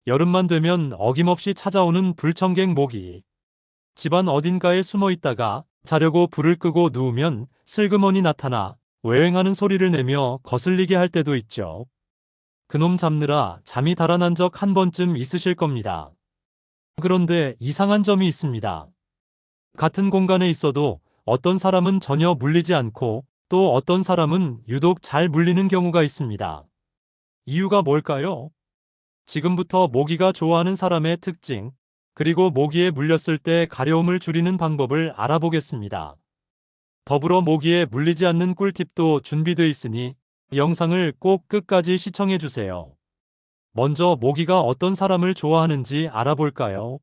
여름만 되면 어김없이 찾아오는 불청객 모기. 집안 어딘가에 숨어 있다가 자려고 불을 끄고 누우면 슬그머니 나타나 외행하는 소리를 내며 거슬리게 할 때도 있죠. 그놈 잡느라 잠이 달아난 적 한 번쯤 있으실 겁니다. 그런데 이상한 점이 있습니다. 같은 공간에 있어도 어떤 사람은 전혀 물리지 않고 또 어떤 사람은 유독 잘 물리는 경우가 있습니다. 이유가 뭘까요? 지금부터 모기가 좋아하는 사람의 특징, 그리고 모기에 물렸을 때 가려움을 줄이는 방법을 알아보겠습니다. 더불어 모기에 물리지 않는 꿀팁도 준비되어 있으니 영상을 꼭 끝까지 시청해 주세요. 먼저 모기가 어떤 사람을 좋아하는지 알아볼까요?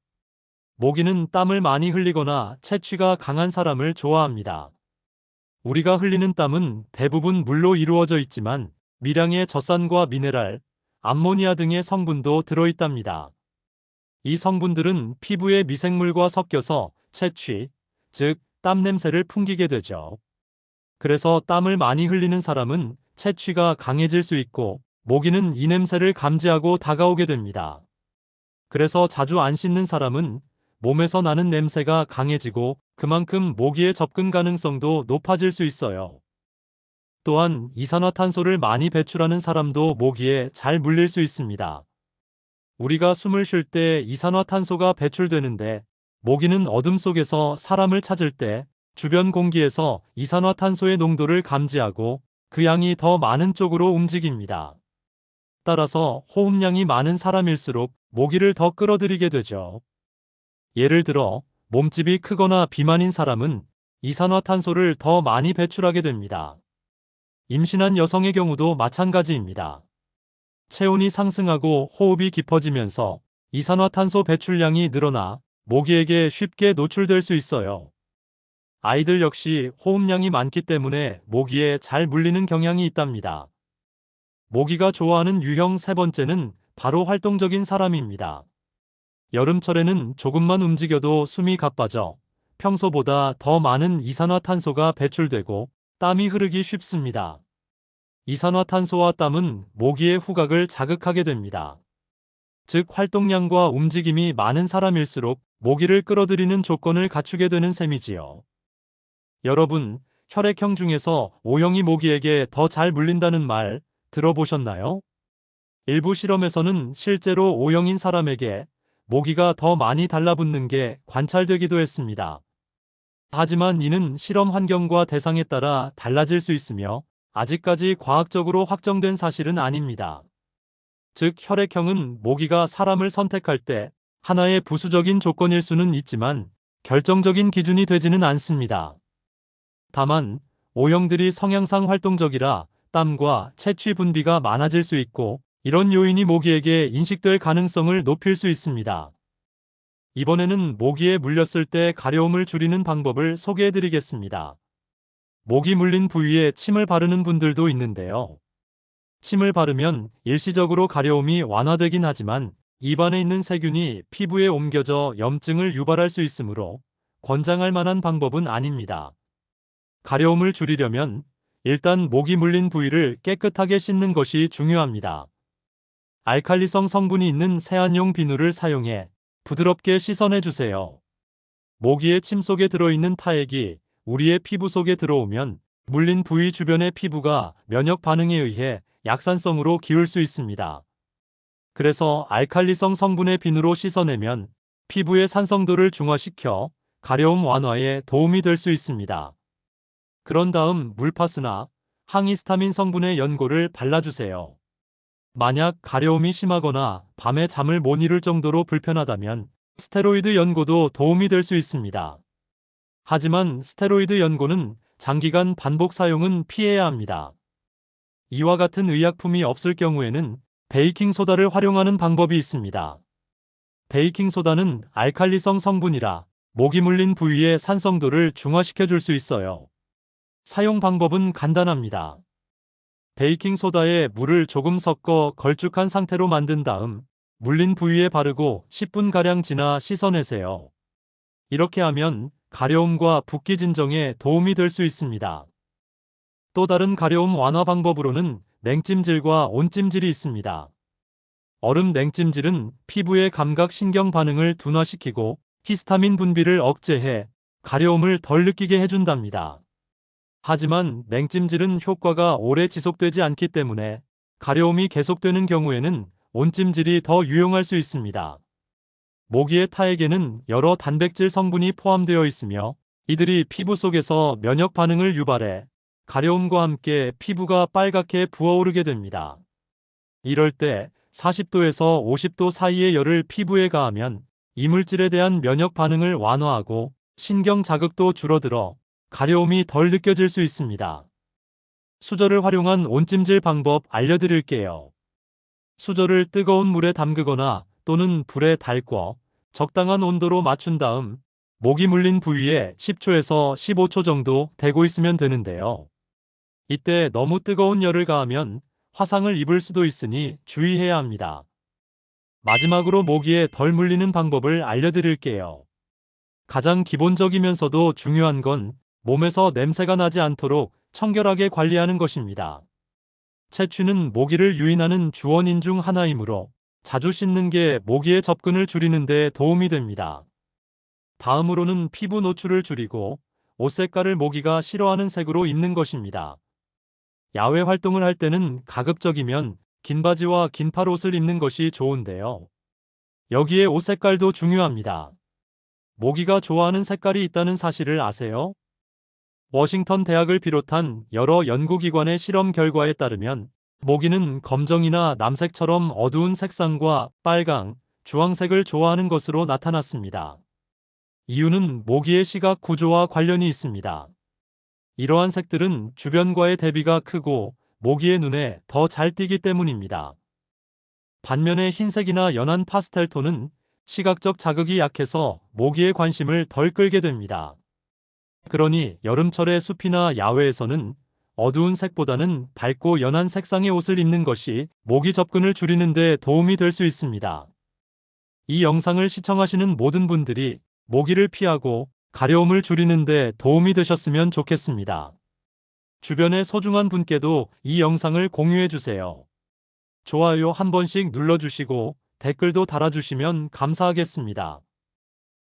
모기는 땀을 많이 흘리거나 채취가 강한 사람을 좋아합니다. 우리가 흘리는 땀은 대부분 물로 이루어져 있지만 미량의 젖산과 미네랄, 암모니아 등의 성분도 들어있답니다. 이 성분들은 피부의 미생물과 섞여서 채취, 즉 땀 냄새를 풍기게 되죠. 그래서 땀을 많이 흘리는 사람은 채취가 강해질 수 있고 모기는 이 냄새를 감지하고 다가오게 됩니다. 그래서 자주 안 씻는 사람은 몸에서 나는 냄새가 강해지고 그만큼 모기의 접근 가능성도 높아질 수 있어요. 또한 이산화탄소를 많이 배출하는 사람도 모기에 잘 물릴 수 있습니다. 우리가 숨을 쉴 때 이산화탄소가 배출되는데 모기는 어둠 속에서 사람을 찾을 때 주변 공기에서 이산화탄소의 농도를 감지하고 그 양이 더 많은 쪽으로 움직입니다. 따라서 호흡량이 많은 사람일수록 모기를 더 끌어들이게 되죠. 예를 들어 몸집이 크거나 비만인 사람은 이산화탄소를 더 많이 배출하게 됩니다. 임신한 여성의 경우도 마찬가지입니다. 체온이 상승하고 호흡이 깊어지면서 이산화탄소 배출량이 늘어나 모기에게 쉽게 노출될 수 있어요. 아이들 역시 호흡량이 많기 때문에 모기에 잘 물리는 경향이 있답니다. 모기가 좋아하는 유형 세 번째는 바로 활동적인 사람입니다. 여름철에는 조금만 움직여도 숨이 가빠져 평소보다 더 많은 이산화탄소가 배출되고 땀이 흐르기 쉽습니다. 이산화탄소와 땀은 모기의 후각을 자극하게 됩니다. 즉 활동량과 움직임이 많은 사람일수록 모기를 끌어들이는 조건을 갖추게 되는 셈이지요. 여러분, 혈액형 중에서 O형이 모기에게 더 잘 물린다는 말 들어보셨나요? 일부 실험에서는 실제로 O형인 사람에게 모기가 더 많이 달라붙는 게 관찰되기도 했습니다. 하지만 이는 실험 환경과 대상에 따라 달라질 수 있으며 아직까지 과학적으로 확정된 사실은 아닙니다. 즉, 혈액형은 모기가 사람을 선택할 때 하나의 부수적인 조건일 수는 있지만 결정적인 기준이 되지는 않습니다. 다만, O형들이 성향상 활동적이라 땀과 채취 분비가 많아질 수 있고 이런 요인이 모기에게 인식될 가능성을 높일 수 있습니다. 이번에는 모기에 물렸을 때 가려움을 줄이는 방법을 소개해 드리겠습니다. 모기 물린 부위에 침을 바르는 분들도 있는데요. 침을 바르면 일시적으로 가려움이 완화되긴 하지만 입안에 있는 세균이 피부에 옮겨져 염증을 유발할 수 있으므로 권장할 만한 방법은 아닙니다. 가려움을 줄이려면 일단 모기 물린 부위를 깨끗하게 씻는 것이 중요합니다. 알칼리성 성분이 있는 세안용 비누를 사용해 부드럽게 씻어내주세요. 모기의 침 속에 들어있는 타액이 우리의 피부 속에 들어오면 물린 부위 주변의 피부가 면역 반응에 의해 약산성으로 기울 수 있습니다. 그래서 알칼리성 성분의 비누로 씻어내면 피부의 산성도를 중화시켜 가려움 완화에 도움이 될 수 있습니다. 그런 다음 물파스나 항히스타민 성분의 연고를 발라주세요. 만약 가려움이 심하거나 밤에 잠을 못 이룰 정도로 불편하다면 스테로이드 연고도 도움이 될 수 있습니다. 하지만 스테로이드 연고는 장기간 반복 사용은 피해야 합니다. 이와 같은 의약품이 없을 경우에는 베이킹소다를 활용하는 방법이 있습니다. 베이킹소다는 알칼리성 성분이라 모기 물린 부위의 산성도를 중화시켜 줄 수 있어요. 사용 방법은 간단합니다. 베이킹소다에 물을 조금 섞어 걸쭉한 상태로 만든 다음 물린 부위에 바르고 10분가량 지나 씻어내세요. 이렇게 하면 가려움과 붓기 진정에 도움이 될 수 있습니다. 또 다른 가려움 완화 방법으로는 냉찜질과 온찜질이 있습니다. 얼음 냉찜질은 피부의 감각 신경 반응을 둔화시키고 히스타민 분비를 억제해 가려움을 덜 느끼게 해준답니다. 하지만 냉찜질은 효과가 오래 지속되지 않기 때문에 가려움이 계속되는 경우에는 온찜질이 더 유용할 수 있습니다. 모기의 타액에는 여러 단백질 성분이 포함되어 있으며 이들이 피부 속에서 면역 반응을 유발해 가려움과 함께 피부가 빨갛게 부어오르게 됩니다. 이럴 때 40도에서 50도 사이의 열을 피부에 가하면 이물질에 대한 면역 반응을 완화하고 신경 자극도 줄어들어 가려움이 덜 느껴질 수 있습니다. 수저를 활용한 온찜질 방법 알려드릴게요. 수저를 뜨거운 물에 담그거나 또는 불에 달궈 적당한 온도로 맞춘 다음 모기 물린 부위에 10초에서 15초 정도 대고 있으면 되는데요. 이때 너무 뜨거운 열을 가하면 화상을 입을 수도 있으니 주의해야 합니다. 마지막으로 모기에 덜 물리는 방법을 알려드릴게요. 가장 기본적이면서도 중요한 건 몸에서 냄새가 나지 않도록 청결하게 관리하는 것입니다. 채취는 모기를 유인하는 주원인 중 하나이므로 자주 씻는 게 모기의 접근을 줄이는 데 도움이 됩니다. 다음으로는 피부 노출을 줄이고 옷 색깔을 모기가 싫어하는 색으로 입는 것입니다. 야외 활동을 할 때는 가급적이면 긴 바지와 긴팔 옷을 입는 것이 좋은데요. 여기에 옷 색깔도 중요합니다. 모기가 좋아하는 색깔이 있다는 사실을 아세요? 워싱턴 대학을 비롯한 여러 연구기관의 실험 결과에 따르면 모기는 검정이나 남색처럼 어두운 색상과 빨강, 주황색을 좋아하는 것으로 나타났습니다. 이유는 모기의 시각 구조와 관련이 있습니다. 이러한 색들은 주변과의 대비가 크고 모기의 눈에 더 잘 띄기 때문입니다. 반면에 흰색이나 연한 파스텔 톤은 시각적 자극이 약해서 모기의 관심을 덜 끌게 됩니다. 그러니 여름철의 숲이나 야외에서는 어두운 색보다는 밝고 연한 색상의 옷을 입는 것이 모기 접근을 줄이는 데 도움이 될 수 있습니다. 이 영상을 시청하시는 모든 분들이 모기를 피하고 가려움을 줄이는 데 도움이 되셨으면 좋겠습니다. 주변의 소중한 분께도 이 영상을 공유해 주세요. 좋아요 한 번씩 눌러주시고 댓글도 달아주시면 감사하겠습니다.